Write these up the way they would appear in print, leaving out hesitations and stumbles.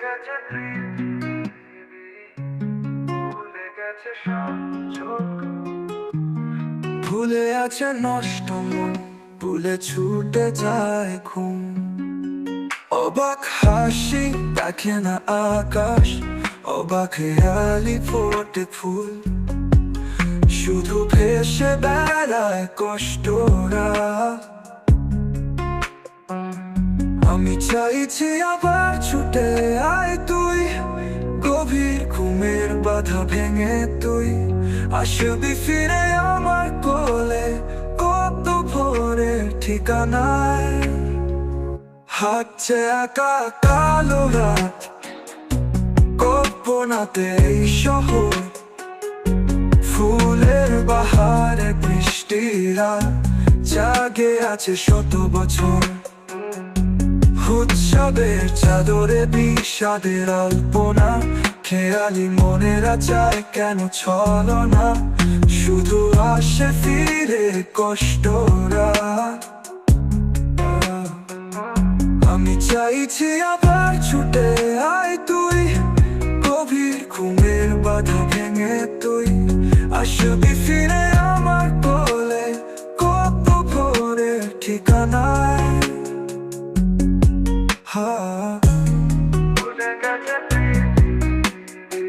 গেছে পৃথিবী, ভুলে গেছে সব চোখ, ভুলে আছে নষ্ট মন, ভুলে ছুটে যায় ঘুম। অবাক হাসি দেখে না আকাশ, অবাক হেয়ালি ফোটে ফুল, শুধু ভেসে বেড়ায় কষ্টরা। আমি চাইছি আবার ছুটে আয় তুই, গভীর ঘুমের বাধা ভেঙে তুই আসবি ফিরে আমার কোলে, কত ভোরের ঠিকানায়। হাঁটছে একা কালো রাত, কল্পনাতে এই শহর, ফুলের বাহারে বৃষ্টিরা জাগে আছে শত বছর। উৎসবের চাদরে বিষাদের আলপনা, খেয়ালি মনেরা চায় কেন ছলনা, শুধু আসে ফিরে কষ্টরা। আমি চাইছি আবার ছুটে আয় তুই, গভীর ঘুমের বাধা ভেঙে তুই আসবি ফিরে আমার কোলে, কত ভোরের ঠিকানায়। ভুলে গেছে পৃথিবী,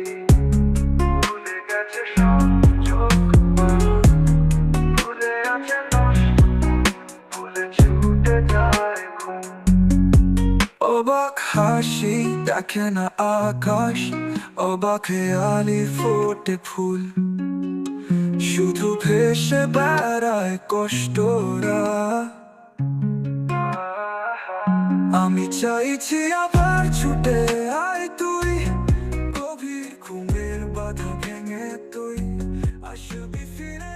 ভুলে গেছে সব চোখ, ভুলে আছে নষ্ট, ভুলে ছুটে যায় ঘুম। অবাক হাসি দেখে না আকাশ, অবাক হেয়ালি ফোটে ফুল, শুধু ভেসে বেড়ায় কষ্টরা। আমি চাইছি আবার ছুটে আয় তুই, গভীর ঘুমের বাধা ভেঙে তুই আসবি ফিরে।